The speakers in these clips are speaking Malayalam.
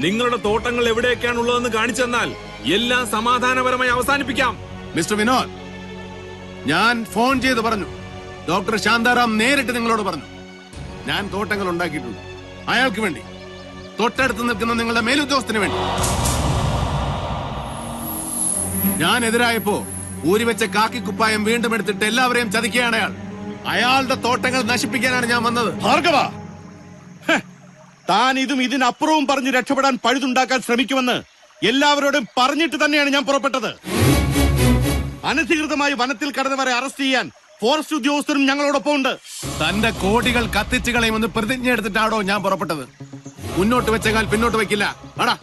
നിങ്ങളുടെ തോട്ടങ്ങൾ എവിടെയൊക്കെയാണ് ഉള്ളതെന്ന് കാണിച്ചെന്നാൽ എല്ലാം സമാധാനപരമായി അവസാനിപ്പിക്കാം. മിസ്റ്റർ വിനോദ്, ഞാൻ ഫോൺ ചെയ്ത് പറഞ്ഞു. ഡോക്ടർ ശാന്താറാം നേരിട്ട് നിങ്ങളോട് പറഞ്ഞു. ഞാൻ തോട്ടങ്ങൾ ഉണ്ടാക്കിയിട്ടുണ്ട്. അയാൾക്ക് വേണ്ടി, തൊട്ടടുത്ത് നിൽക്കുന്ന നിങ്ങളുടെ മേലുദ്യോഗസ്ഥന് വേണ്ടി. ഞാൻ എതിരായപ്പോ ഊരിവെച്ച കാക്കിക്കുപ്പായം വീണ്ടും എടുത്തിട്ട് എല്ലാവരെയും ചതിക്കുകയാണ് അയാൾ. അയാളുടെ തോട്ടങ്ങൾ നശിപ്പിക്കാനാണ് ഞാൻ വന്നത്. ഭാർഗവ, താൻ ഇതും ഇതിനപ്പുറവും പറഞ്ഞ് രക്ഷപ്പെടാൻ പഴുതുണ്ടാക്കാൻ ശ്രമിക്കുമെന്ന് എല്ലാവരോടും പറഞ്ഞിട്ട് തന്നെയാണ് ഞാൻ പുറപ്പെട്ടത്. അനധികൃതമായി വനത്തിൽ കടന്നവരെ അറസ്റ്റ് ചെയ്യാൻ ഫോറസ്റ്റ് ഉദ്യോഗസ്ഥരും ഞങ്ങളോടൊപ്പം ഉണ്ട്. തന്റെ കോടികൾ കത്തിച്ചു കളയുമെന്ന് പ്രതിജ്ഞ എടുത്തിട്ടാണോ ഞാൻ പുറപ്പെട്ടത്? മുന്നോട്ട് വെച്ചേക്കാൾ പിന്നോട്ട് വെക്കില്ല. അടാ,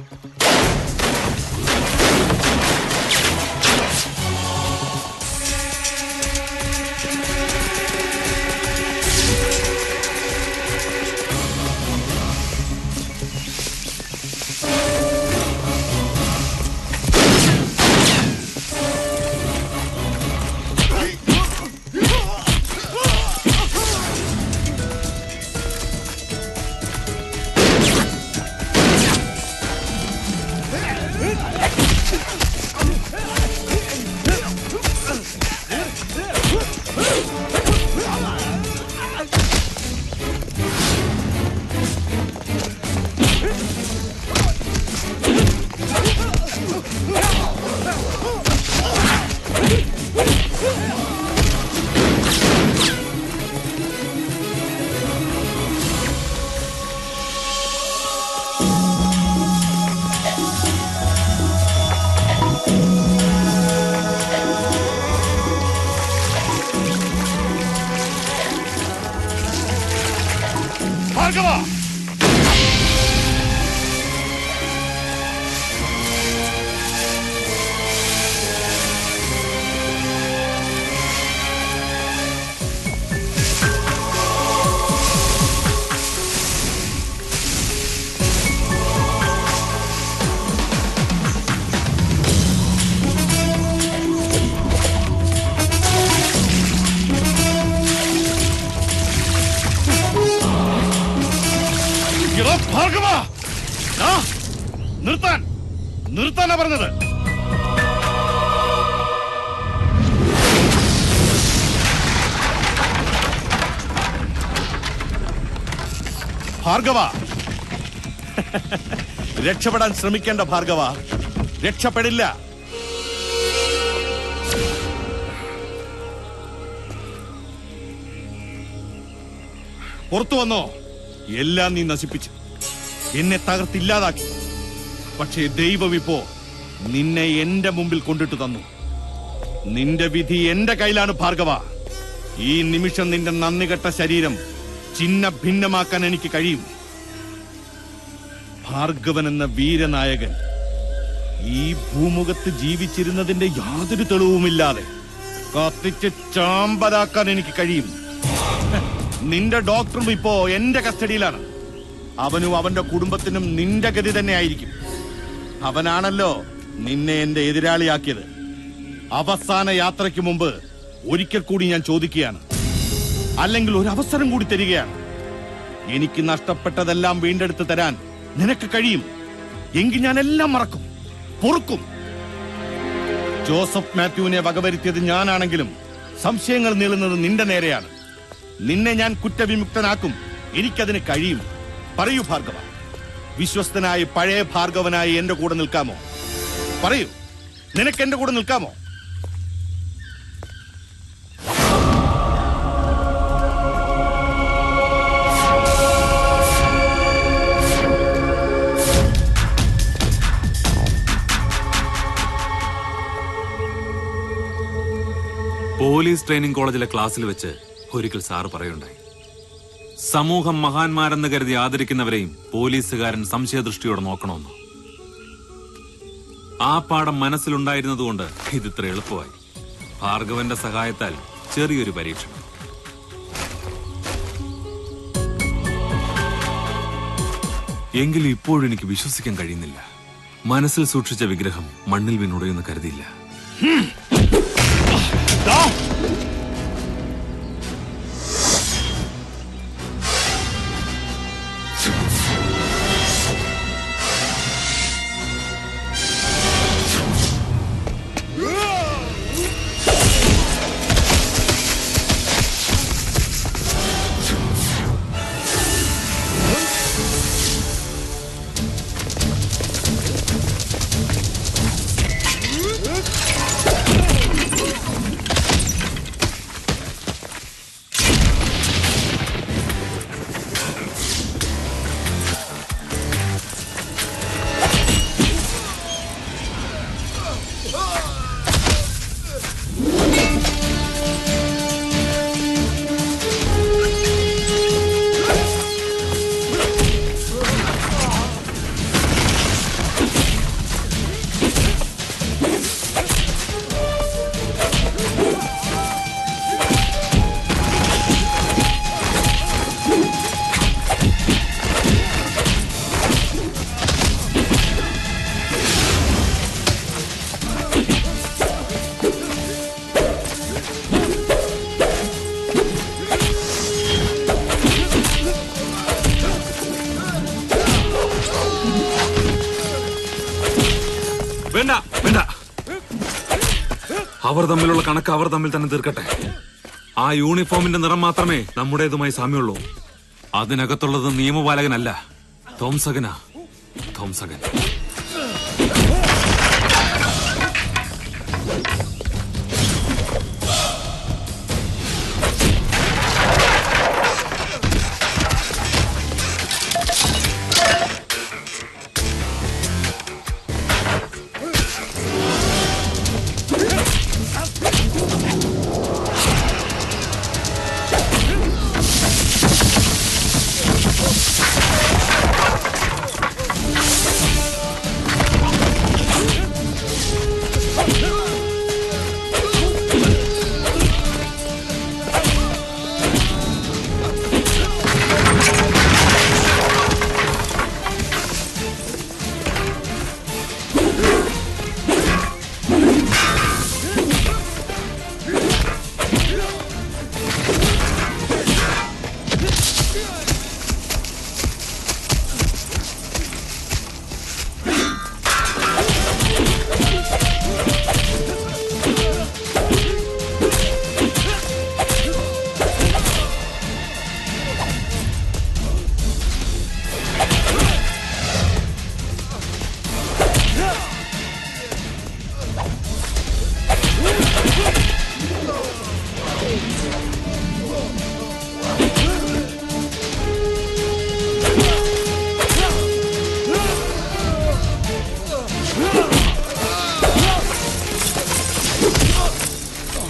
ഭാർഗവ, ഭാർഗവ, നിർത്താൻ നിർത്താനാ പറഞ്ഞത്. ഭാർഗവ, രക്ഷപ്പെടാൻ ശ്രമിക്കേണ്ട ഭാർഗവ, രക്ഷപ്പെടില്ല. പുറത്തു വന്നോ? എല്ലാം നീ നശിപ്പിച്ചു, എന്നെ തകർത്തില്ലാതാക്കി. പക്ഷേ ദൈവം ഇപ്പോ നിന്നെ എന്റെ മുമ്പിൽ കൊണ്ടിട്ട് തന്നു. നിന്റെ വിധി എന്റെ കയ്യിലാണ് ഭാർഗവ. ഈ നിമിഷം നിന്റെ നന്ദികെട്ട ശരീരം ചിന്ന ഭിന്നമാക്കാൻ എനിക്ക് കഴിയും. ഭാർഗവൻ എന്ന വീരനായകൻ ഈ ഭൂമുഖത്ത് ജീവിച്ചിരുന്നതിന്റെ യാതൊരു തെളിവുമില്ലാതെ കത്തിച്ച് ചാമ്പലാക്കാൻ എനിക്ക് കഴിയും. നിന്റെ ഡോക്ടറും ഇപ്പോ എന്റെ കസ്റ്റഡിയിലാണ്. അവനും അവന്റെ കുടുംബത്തിനും നിന്റെ ഗതി തന്നെ ആയിരിക്കും. അവനാണല്ലോ നിന്നെ എന്റെ എതിരാളിയാക്കിയത്. അവസാന യാത്രയ്ക്ക് മുമ്പ് ഒരിക്കൽ കൂടി ഞാൻ ചോദിക്കുകയാണ്, അല്ലെങ്കിൽ ഒരു അവസരം കൂടി തരികയാണ്. എനിക്ക് നഷ്ടപ്പെട്ടതെല്ലാം വീണ്ടെടുത്ത് തരാൻ നിനക്ക് കഴിയും എങ്കിൽ ഞാൻ എല്ലാം മറക്കും, പൊറുക്കും. ജോസഫ് മാത്യുവിനെ വകവരുത്തിയത് ഞാനാണെങ്കിലും സംശയങ്ങൾ നീളുന്നത് നിന്റെ നേരെയാണ്. നിന്നെ ഞാൻ കുറ്റവിമുക്തനാക്കും. എനിക്കതിന് കഴിയും. പറയൂ ഭാർഗവ, വിശ്വസ്തനായി പഴയ ഭാർഗവനായി എന്റെ കൂടെ നിൽക്കാമോ? പറയൂ, നിനക്ക് എന്റെ കൂടെ നിൽക്കാമോ? പോലീസ് ട്രെയിനിങ് കോളേജിലെ ക്ലാസ്സിൽ വെച്ച് ഒരിക്കൽ സാറ് പറയുണ്ടായി, സമൂഹം മഹാന്മാരെന്ന് കരുതി ആദരിക്കുന്നവരെയും പോലീസുകാരൻ സംശയദൃഷ്ടിയോടെ നോക്കണമെന്ന്. ആ പാഠം മനസ്സിലുണ്ടായിരുന്നതുകൊണ്ട് ഇതിത്ര എളുപ്പമായി. ഭാർഗവന്റെ സഹായത്താൽ ചെറിയൊരു പരീക്ഷണം. എങ്കിലും ഇപ്പോഴും എനിക്ക് വിശ്വസിക്കാൻ കഴിയുന്നില്ല. മനസ്സിൽ സൂക്ഷിച്ച വിഗ്രഹം മണ്ണിൽ വീണുടയുമെന്ന് കരുതിയില്ല. വേണ്ട വേണ്ട. അവർ തമ്മിലുള്ള കണക്ക് അവർ തമ്മിൽ തന്നെ തീർക്കട്ടെ. ആ യൂണിഫോമിന്റെ നിറം മാത്രമേ നമ്മുടേതുമായി സാമ്യമുള്ളൂ. അതിനകത്തുള്ളത് നിയമപാലകനല്ല, തോംസകനാ. തോംസകൻ.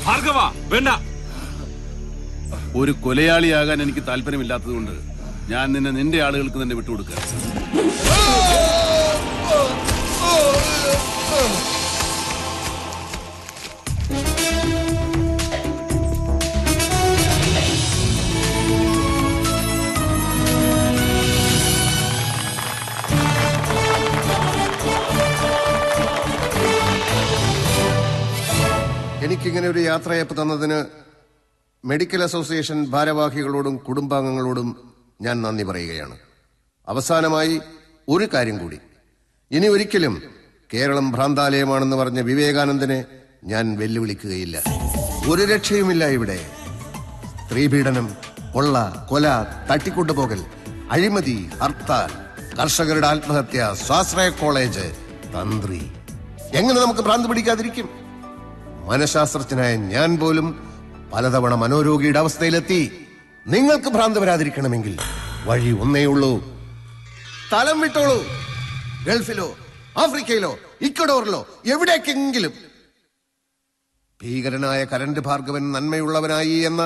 ഭാർഗവ, വേണ്ട. ഒരു കൊലയാളിയാകാൻ എനിക്ക് താല്പര്യമില്ലാത്തതുകൊണ്ട് ഞാൻ നിന്നെ നിന്റെ ആളുകൾക്ക് തന്നെ വിട്ടുകൊടുക്കുക. എനിക്കിങ്ങനെ ഒരു യാത്രയപ്പ് തന്നതിന് മെഡിക്കൽ അസോസിയേഷൻ ഭാരവാഹികളോടും കുടുംബാംഗങ്ങളോടും ഞാൻ നന്ദി പറയുകയാണ്. അവസാനമായി ഒരു കാര്യം കൂടി. ഇനി ഒരിക്കലും കേരളം ഭ്രാന്താലയമാണെന്ന് പറഞ്ഞ വിവേകാനന്ദനെ ഞാൻ വെല്ലുവിളിക്കുകയില്ല. ഒരു രക്ഷയുമില്ല ഇവിടെ. സ്ത്രീപീഡനം, കൊള്ള, കൊല, തട്ടിക്കൊണ്ടുപോകൽ, അഴിമതി, ഹർത്താൽ, കർഷകരുടെ ആത്മഹത്യ, സ്വാശ്രയ കോളേജ്, തന്ത്രി. എങ്ങനെ നമുക്ക് ഭ്രാന്ത് പിടിക്കാതിരിക്കും? മനഃശാസ്ത്രജ്ഞനായ ഞാൻ പോലും പലതവണ മനോരോഗിയുടെ അവസ്ഥയിലെത്തി. നിങ്ങൾക്ക് ഭ്രാന്ത് വരാതിരിക്കണമെങ്കിൽ വഴി ഒന്നേയുള്ളൂ. സ്ഥലം വിട്ടോളൂ. ഗൾഫിലോ ആഫ്രിക്കയിലോ ഇക്വഡോറിലോ എവിടേക്കെങ്കിലും. ഭീകരനായ കരണ്ട് ഭാർഗവൻ നന്മയുള്ളവനായി എന്ന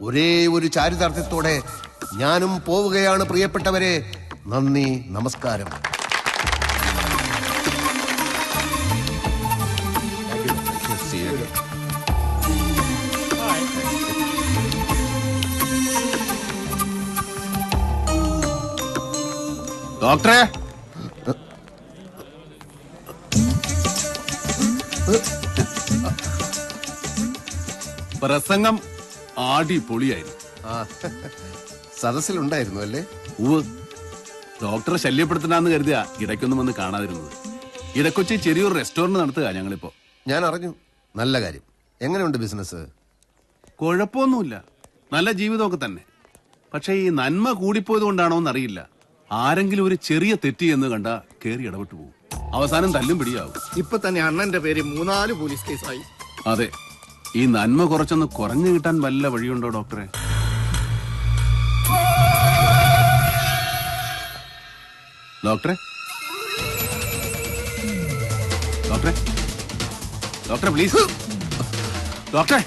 ഒരേ ഒരു ചാരിതാർത്ഥ്യത്തോടെ ഞാനും പോവുകയാണ്. പ്രിയപ്പെട്ടവരെ, നന്ദി, നമസ്കാരം. ഡോക്ടറെ, പ്രസംഗം അടിപൊളിയായിരുന്നു. സദസ്സിലുണ്ടായിരുന്നു അല്ലേ? ഡോക്ടറെ ശല്യപ്പെടുത്തണമെന്ന് കരുതിയ ഇടയ്ക്കൊന്നും വന്ന് കാണാതിരുന്നത്. ഇടക്കൊച്ചി ചെറിയൊരു റെസ്റ്റോറന്റ് നടത്തുക ഞങ്ങളിപ്പോ. ഞാൻ അറിഞ്ഞു. നല്ല കാര്യം. എങ്ങനെയുണ്ട് ബിസിനസ്? കുഴപ്പമൊന്നുമില്ല, നല്ല ജീവിതമൊക്കെ തന്നെ. പക്ഷെ ഈ നന്മ കൂടിപ്പോയത് കൊണ്ടാണോ എന്നറിയില്ല, ആരെങ്കിലും ഒരു ചെറിയ തെറ്റി എന്ന് കണ്ട കേറി ഇടപെട്ടു പോകും. അവസാനം തല്ലും പിടിയാവും. ഇപ്പൊ തന്നെ അണ്ണന്റെ പേര് 3-4 പോലീസ് കേസായി. അതെ, ഈ നന്മ കുറച്ചൊന്ന് കുറഞ്ഞു കിട്ടാൻ വല്ല വഴിയുണ്ടോ ഡോക്ടറെ? ഡോക്ടറെ, ഡോക്ടറെ, ഡോക്ടറെ പ്ലീസ്, ഡോക്ടറെ.